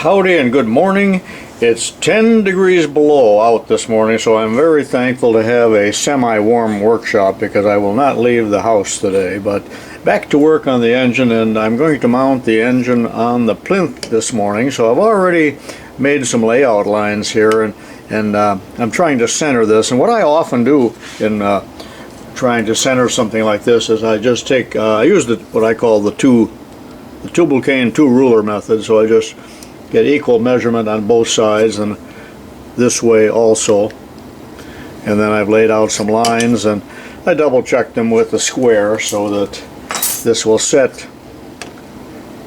Howdy and good morning. It's 10 degrees below out this morning, so I'm very thankful to have a semi-warm workshop because I will not leave the house today. But back to work on the engine, and I'm going to mount the engine on the plinth this morning. So I've already made some layout lines here, and I'm trying to center this. And what I often do in trying to center something like this is I just take, I use what I call the tubalcain two-ruler method. So I just get equal measurement on both sides and this way also, and then I've laid out some lines and I double check them with a square so that this will set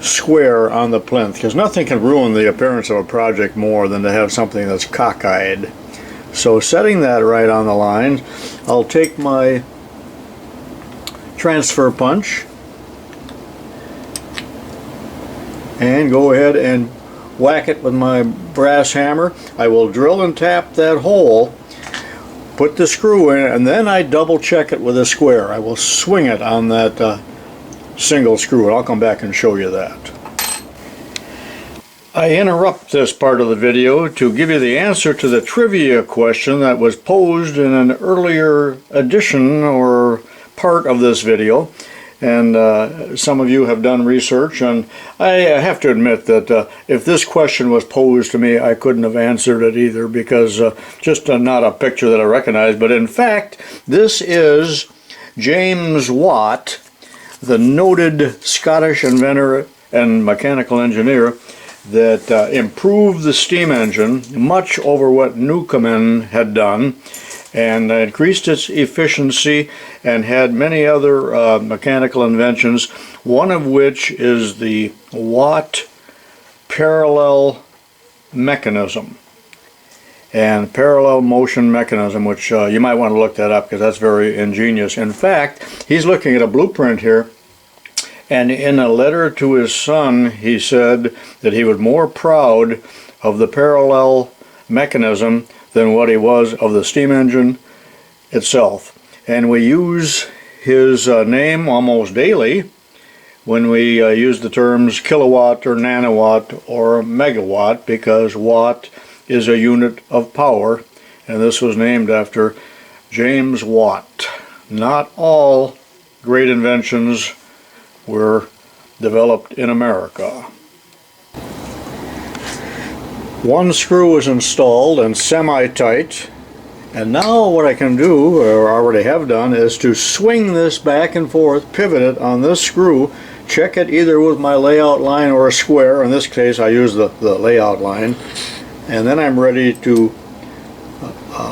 square on the plinth, because nothing can ruin the appearance of a project more than to have something that's cockeyed. So setting that right on the line, I'll take my transfer punch and go ahead and whack it with my brass hammer. I will drill and tap that hole, put the screw in, and then I double check it with a square. I will swing it on that single screw, and I'll come back and show you that. I interrupt this part of the video to give you the answer to the trivia question that was posed in an earlier edition or part of this video. And some of you have done research, and I have to admit that if this question was posed to me, I couldn't have answered it either, because just not a picture that I recognize. But in fact, this is James Watt, the noted Scottish inventor and mechanical engineer that improved the steam engine much over what Newcomen had done, and increased its efficiency, and had many other mechanical inventions, one of which is the Watt parallel mechanism and parallel motion mechanism, which you might want to look that up because that's very ingenious. In fact, he's looking at a blueprint here, and in a letter to his son he said that he was more proud of the parallel mechanism than what he was of the steam engine itself. And we use his name almost daily when we use the terms kilowatt or nanowatt or megawatt, because watt is a unit of power, and this was named after James Watt. Not all great inventions were developed in America. One screw is installed and semi-tight, and now what I can do, or already have done, is to swing this back and forth, pivot it on this screw, check it either with my layout line or a square. In this case I use the layout line, and then I'm ready to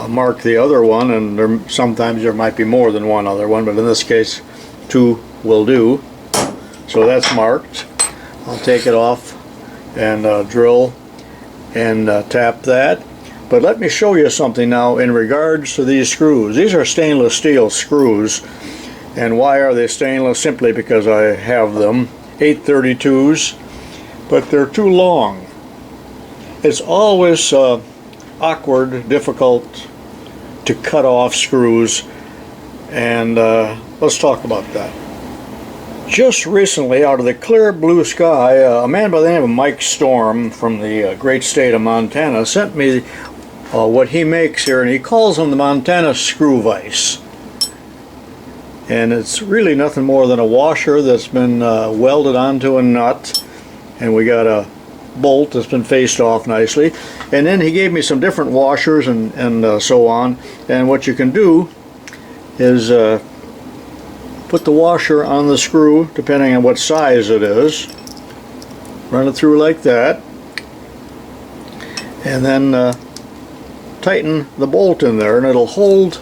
mark the other one, and sometimes there might be more than one other one, but in this case two will do. So that's marked. I'll take it off and drill and tap that. But let me show you something now in regards to these screws. These are stainless steel screws, and why are they stainless? Simply because I have them, 832s, but they're too long. It's always awkward, difficult to cut off screws, and let's talk about that. Just recently, out of the clear blue sky, a man by the name of Mike Storm from the great state of Montana sent me what he makes here, and he calls them the Montana screw vise. And it's really nothing more than a washer that's been welded onto a nut, and we got a bolt that's been faced off nicely. And then he gave me some different washers and so on. And what you can do is put the washer on the screw, depending on what size it is, run it through like that, and then tighten the bolt in there, and it'll hold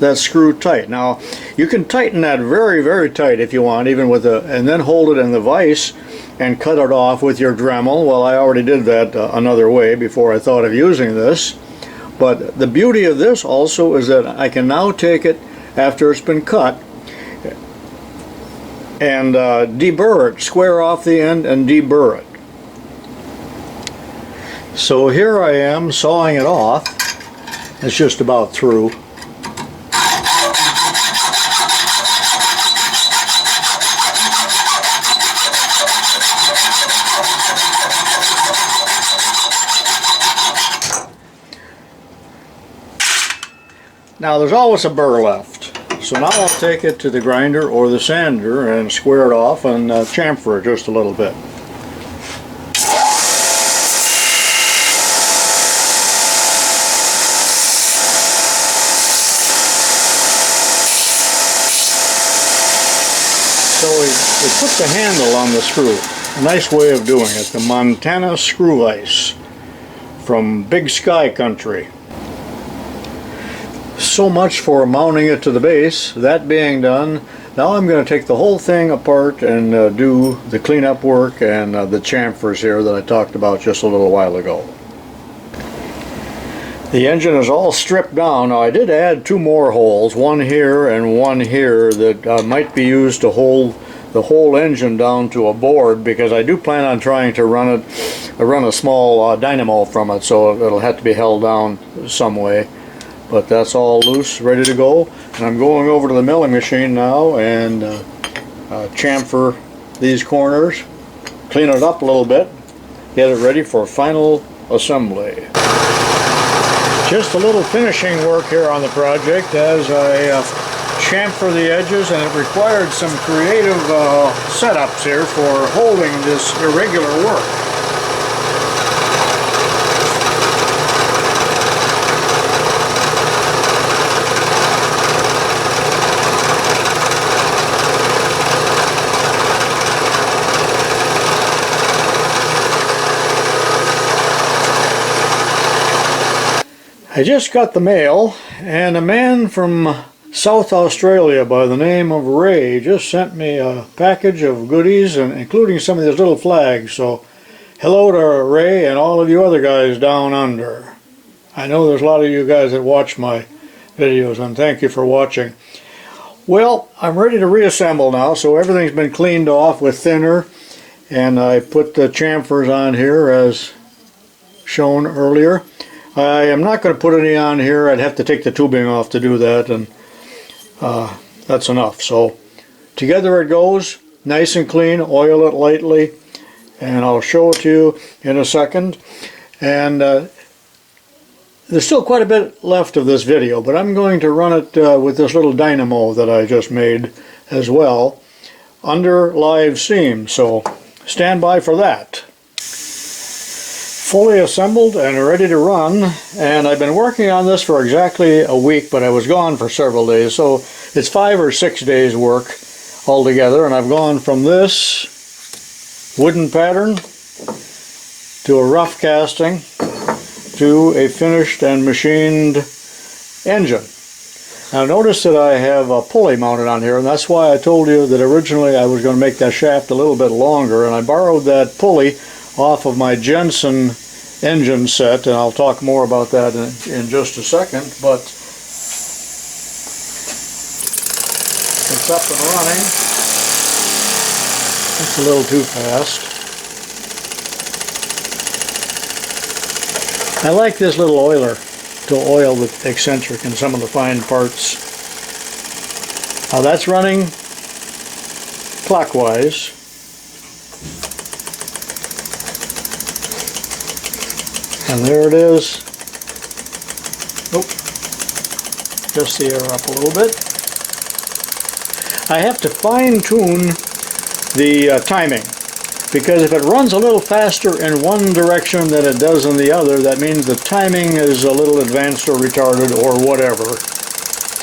that screw tight. Now you can tighten that very, very tight if you want, even with and then hold it in the vise and cut it off with your Dremel. Well, I already did that another way before I thought of using this. But the beauty of this also is that I can now take it after it's been cut and deburr it, square off the end and deburr it. So here I am sawing it off. It's just about through. Now there's always a burr left. So now I'll take it to the grinder or the sander and square it off and chamfer it just a little bit. So we put the handle on the screw. A nice way of doing it, the Montana screw vise from Big Sky Country. So much for mounting it to the base. That being done, now I'm going to take the whole thing apart and do the cleanup work and the chamfers here that I talked about just a little while ago. The engine is all stripped down. Now I did add 2 more holes, one here and one here, that might be used to hold the whole engine down to a board, because I do plan on trying to run a small dynamo from it, so it'll have to be held down some way. But that's all loose, ready to go. And I'm going over to the milling machine now and chamfer these corners, clean it up a little bit, get it ready for final assembly. Just a little finishing work here on the project as I chamfer the edges, and it required some creative setups here for holding this irregular work. I just got the mail, and a man from South Australia by the name of Ray just sent me a package of goodies, and including some of these little flags. So hello to Ray and all of you other guys down under. I know there's a lot of you guys that watch my videos, and thank you for watching. Well, I'm ready to reassemble now, so everything's been cleaned off with thinner, and I put the chamfers on here as shown earlier. I am not going to put any on here. I'd have to take the tubing off to do that, and that's enough. So together it goes, nice and clean. Oil it lightly, and I'll show it to you in a second. And there's still quite a bit left of this video, but I'm going to run it with this little dynamo that I just made as well under live seam. So stand by for that. Fully assembled and ready to run, and I've been working on this for exactly a week, but I was gone for several days, so it's 5 or 6 days work altogether, and I've gone from this wooden pattern to a rough casting to a finished and machined engine. Now notice that I have a pulley mounted on here, and that's why I told you that originally I was going to make that shaft a little bit longer, and I borrowed that pulley off of my Jensen engine set, and I'll talk more about that in just a second, but it's up and running. It's a little too fast. I like this little oiler to oil the eccentric and some of the fine parts. Now that's running clockwise. And there it is. Oop. Just the air up a little bit. I have to fine-tune the timing, because if it runs a little faster in one direction than it does in the other, that means the timing is a little advanced or retarded or whatever.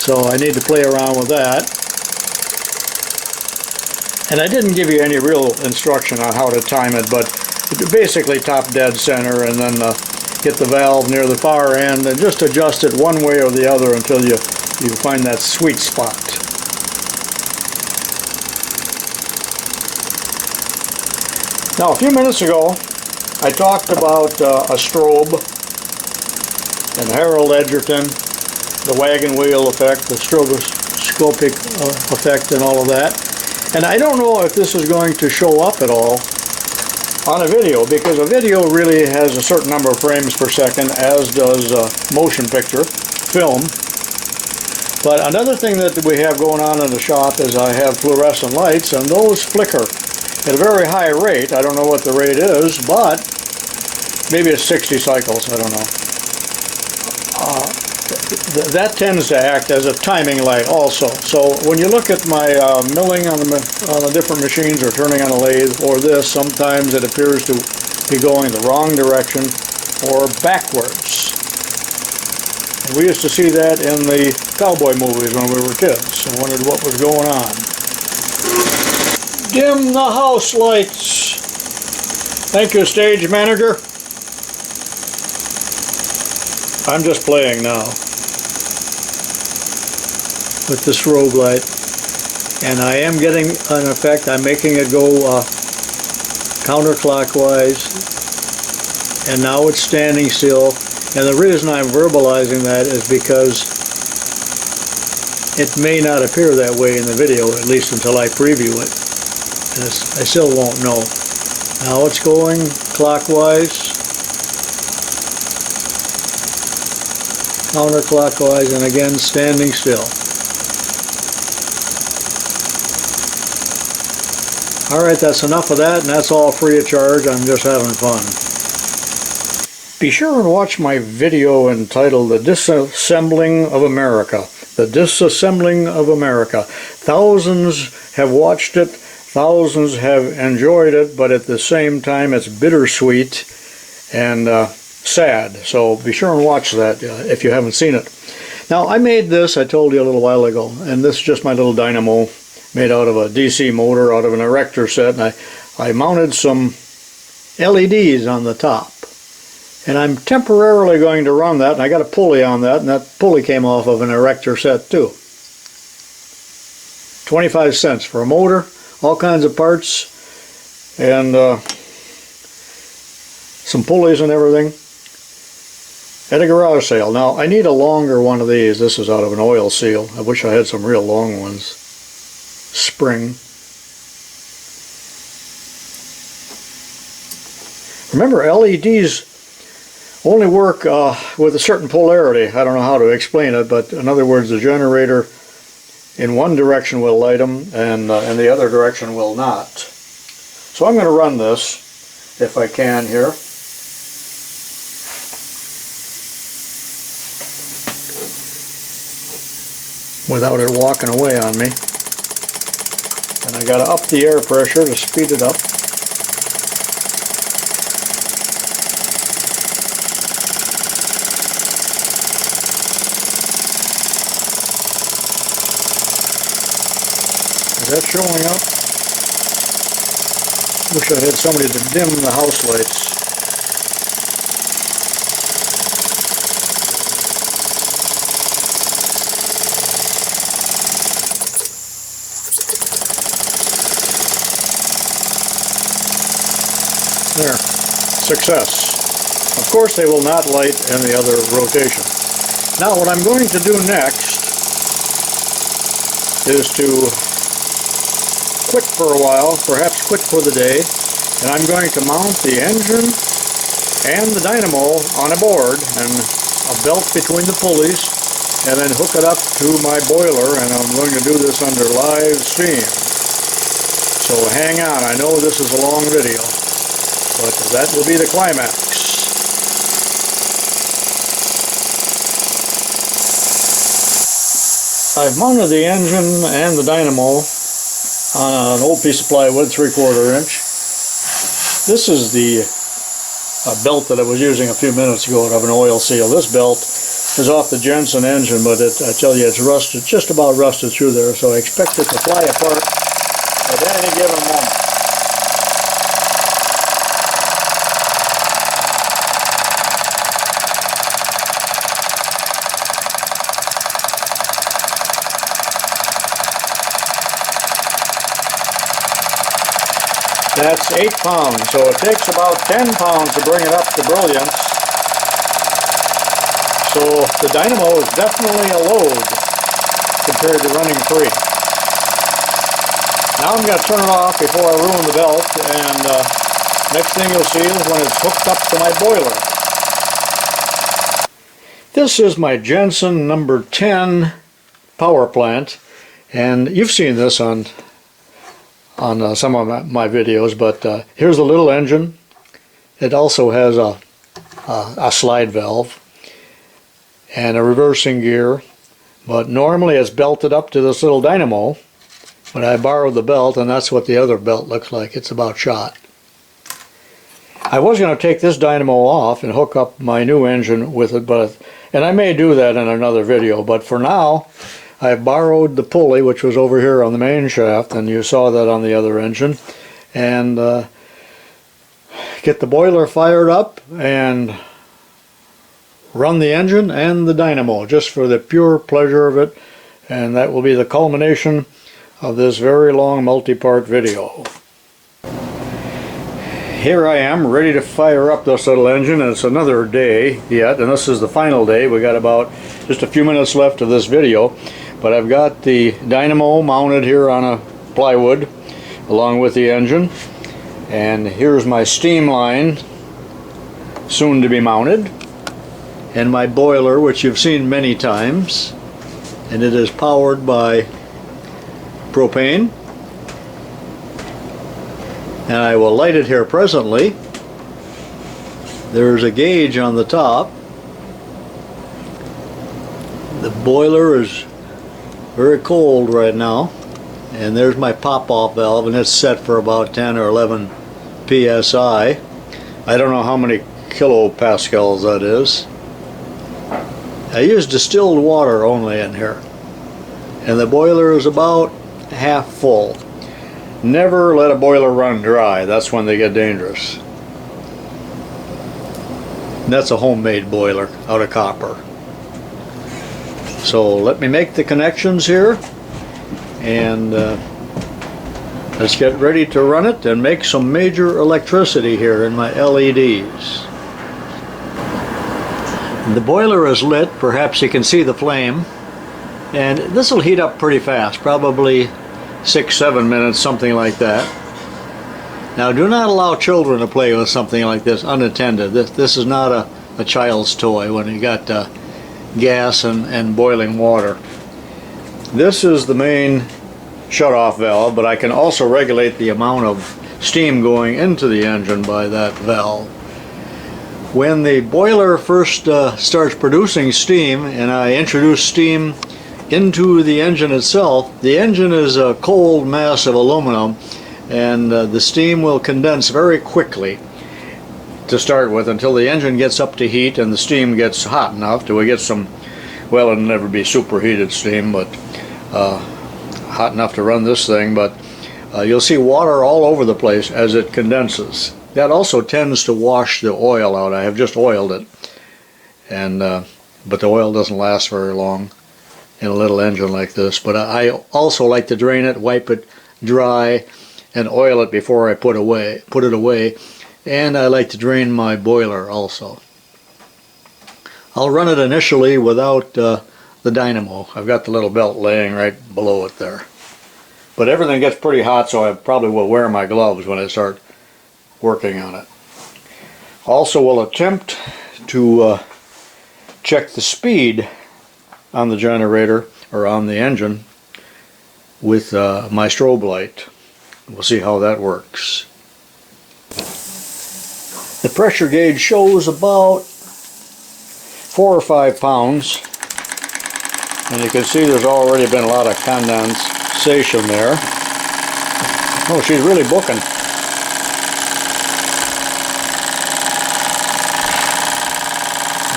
So I need to play around with that. And I didn't give you any real instruction on how to time it, but basically top dead center, and then get the valve near the far end and just adjust it one way or the other until you find that sweet spot. Now, a few minutes ago I talked about a strobe and Harold Edgerton, the wagon wheel effect, the stroboscopic effect, and all of that. And I don't know if this is going to show up at all on a video, because a video really has a certain number of frames per second, as does motion picture film. But another thing that we have going on in the shop is I have fluorescent lights, and those flicker at a very high rate. I don't know what the rate is, but maybe it's 60 cycles, I don't know. that tends to act as a timing light also. So when you look at my milling on the different machines, or turning on a lathe, or this, sometimes it appears to be going the wrong direction or backwards. We used to see that in the cowboy movies when we were kids, and wondered what was going on. Dim the house lights. Thank you, stage manager. I'm just playing now with the strobe light, and I am getting an effect. I'm making it go counterclockwise, and now it's standing still. And the reason I'm verbalizing that is because it may not appear that way in the video, at least until I preview it. And I still won't know. Now it's going clockwise, counterclockwise, and again standing still. Alright, that's enough of that, and that's all free of charge. I'm just having fun. Be sure and watch my video entitled The Disassembling of America. The Disassembling of America. Thousands have watched it, thousands have enjoyed it, but at the same time it's bittersweet and sad. So be sure and watch that if you haven't seen it. Now, I made this, I told you a little while ago, and this is just my little dynamo made out of a DC motor, out of an erector set, and I mounted some LEDs on the top. And I'm temporarily going to run that, and I got a pulley on that, and that pulley came off of an erector set too. 25 cents for a motor, all kinds of parts, and some pulleys and everything at a garage sale. Now, I need a longer one of these. This is out of an oil seal. I wish I had some real long ones. Spring. Remember, LEDs only work with a certain polarity. I don't know how to explain it, but in other words, the generator in one direction will light them, and in the other direction will not. So I'm going to run this, if I can here. Without it walking away on me. And I got to up the air pressure to speed it up. Is that showing up? Wish I had somebody to dim the house lights. There. Success. Of course they will not light in the other rotation. Now what I'm going to do next is to quit for a while, perhaps quit for the day, and I'm going to mount the engine and the dynamo on a board and a belt between the pulleys, and then hook it up to my boiler, and I'm going to do this under live stream. So hang on, I know this is a long video, but that will be the climax. I've mounted the engine and the dynamo on an old piece of plywood, 3/4 inch. This is the belt that I was using a few minutes ago out of an oil seal. This belt is off the Jensen engine, but I tell you, it's rusted, just about rusted through there, so I expect it to fly apart at any given moment. That's 8 pounds, so it takes about 10 pounds to bring it up to brilliance. So the dynamo is definitely a load compared to running free. Now I'm going to turn it off before I ruin the belt, and next thing you'll see is when it's hooked up to my boiler. This is my Jensen number 10 power plant, and you've seen this on some of my videos, but here's the little engine. It also has a slide valve, and a reversing gear, but normally it's belted up to this little dynamo, but I borrowed the belt, and that's what the other belt looks like. It's about shot. I was going to take this dynamo off and hook up my new engine with it, and I may do that in another video, but for now I borrowed the pulley, which was over here on the main shaft, and you saw that on the other engine, and get the boiler fired up and run the engine and the dynamo just for the pure pleasure of it, and that will be the culmination of this very long multi-part video. Here I am ready to fire up this little engine, and it's another day yet, and this is the final day. We got about just a few minutes left of this video, but I've got the dynamo mounted here on a plywood along with the engine, and here's my steam line soon to be mounted, and my boiler, which you've seen many times, and it is powered by propane, and I will light it here presently. There's a gauge on the top. The boiler is very cold right now, and there's my pop-off valve, and it's set for about 10 or 11 psi. I don't know how many kilopascals that is. I use distilled water only in here, and the boiler is about half full. Never let a boiler run dry. That's when they get dangerous. And that's a homemade boiler out of copper. So let me make the connections here, and let's get ready to run it and make some major electricity here in my LEDs. The boiler is lit. Perhaps you can see the flame, and this will heat up pretty fast, probably 6-7 minutes, something like that. Now, do not allow children to play with something like this unattended. This is not a child's toy when you got gas and boiling water. This is the main shut-off valve, but I can also regulate the amount of steam going into the engine by that valve. When the boiler first starts producing steam, and I introduce steam into the engine itself, the engine is a cold mass of aluminum, and the steam will condense very quickly to start with until the engine gets up to heat and the steam gets hot enough till we get some, well, it'll never be superheated steam, but hot enough to run this thing. But you'll see water all over the place as it condenses. That also tends to wash the oil out. I have just oiled it, and but the oil doesn't last very long in a little engine like this. But I also like to drain it, wipe it dry, and oil it before I put it away. And I like to drain my boiler also. I'll run it initially without the dynamo. I've got the little belt laying right below it there. But everything gets pretty hot, so I probably will wear my gloves when I start working on it. Also, will attempt to check the speed on the generator or on the engine with my strobe light. We'll see how that works. The pressure gauge shows about 4 or 5 pounds, and you can see there's already been a lot of condensation there. Oh, she's really booking.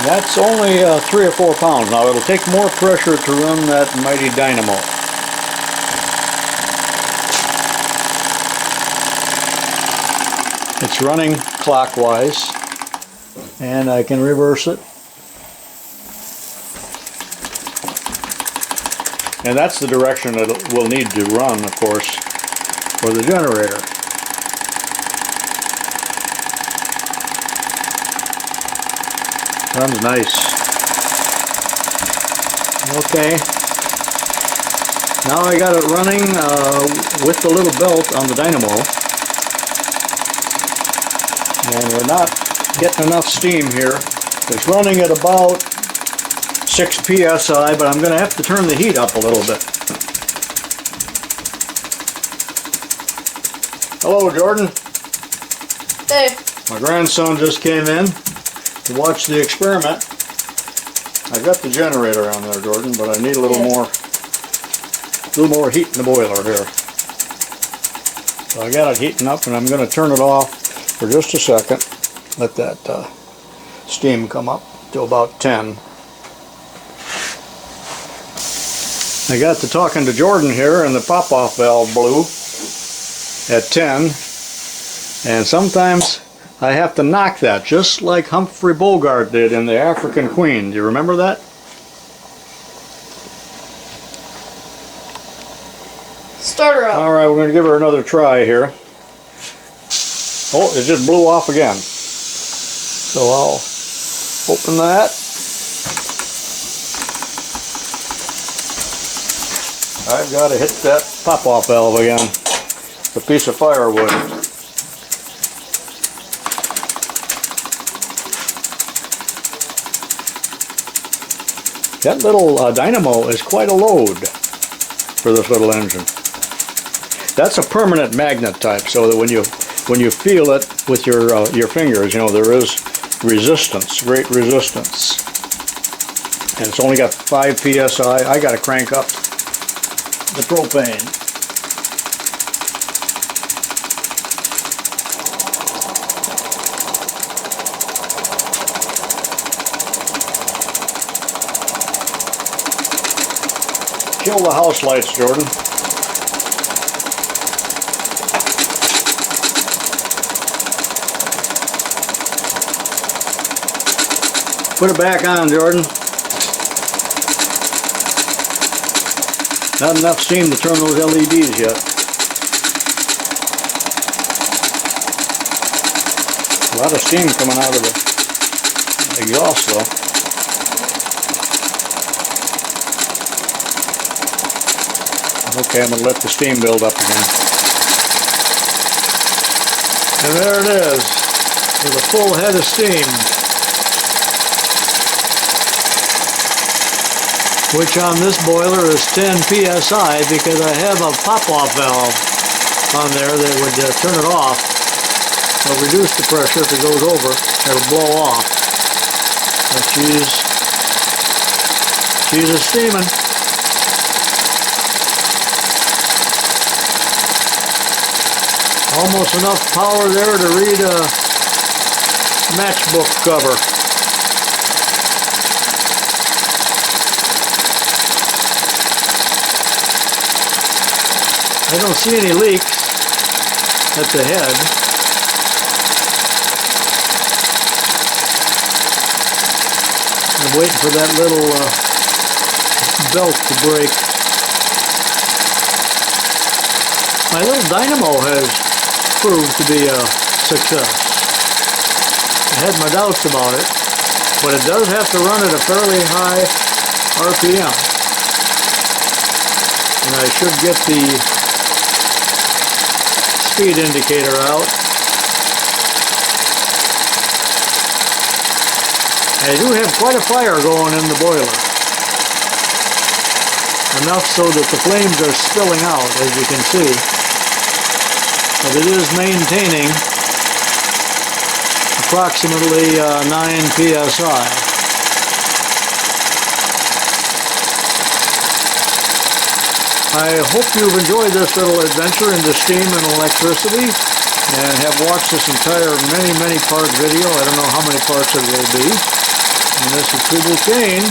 That's only 3 or 4 pounds. Now it'll take more pressure to run that mighty dynamo. It's running clockwise, and I can reverse it. And that's the direction it will need to run, of course, for the generator. Runs nice. Okay. Now I got it running with the little belt on the dynamo. And we're not getting enough steam here. It's running at about 6 psi, but I'm going to have to turn the heat up a little bit. Hello, Jordan. Hey. My grandson just came in to watch the experiment. I've got the generator on there, Jordan, but I need a little more heat in the boiler here. So I got it heating up, and I'm going to turn it off for just a second. Let that steam come up to about 10. I got to talking to Jordan here, and the pop-off valve blew at 10. And sometimes I have to knock that, just like Humphrey Bogart did in The African Queen. Do you remember that? Start her up. Alright, we're going to give her another try here. Oh, it just blew off again. So I'll open that. I've got to hit that pop-off valve again. It's a piece of firewood. That little Dynamo is quite a load for this little engine. That's a permanent magnet type, so that when you feel it with your fingers, you know, there is resistance, great resistance. And it's only got 5 psi. I got to crank up the propane. Kill the house lights, Jordan. Put it back on, Jordan. Not enough steam to turn those LEDs yet. A lot of steam coming out of the exhaust though. Okay, I'm going to let the steam build up again. And there it is, with a full head of steam. Which on this boiler is 10 psi because I have a pop-off valve on there that would turn it off. It'll reduce the pressure if it goes over. It'll blow off. But she's a steaming. Almost enough power there to read a matchbook cover. I don't see any leaks at the head. I'm waiting for that little belt to break. My little Dynamo has proved to be a success. I had my doubts about it, but it does have to run at a fairly high RPM. And I should get the speed indicator out. I do have quite a fire going in the boiler. Enough so that the flames are spilling out, as you can see. But it is maintaining approximately 9 psi. I hope you've enjoyed this little adventure into steam and electricity and have watched this entire many part video. I don't know how many parts it will be. And this is tubalcain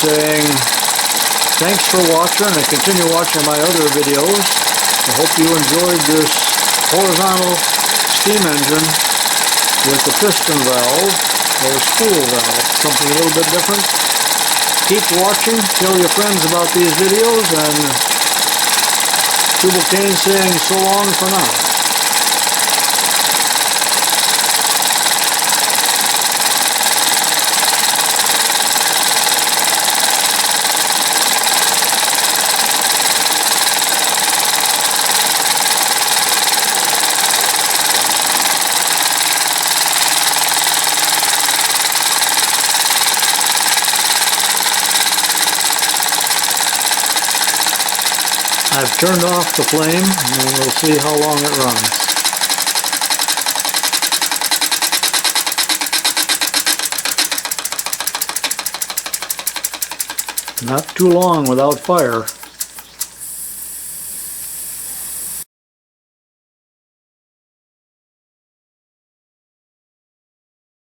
saying thanks for watching, and continue watching my other videos. I hope you enjoyed this horizontal steam engine with the piston valve or spool valve, something a little bit different. Keep watching, tell your friends about these videos, and tubalcain saying so long for now. I've turned off the flame, and we'll see how long it runs. Not too long without fire.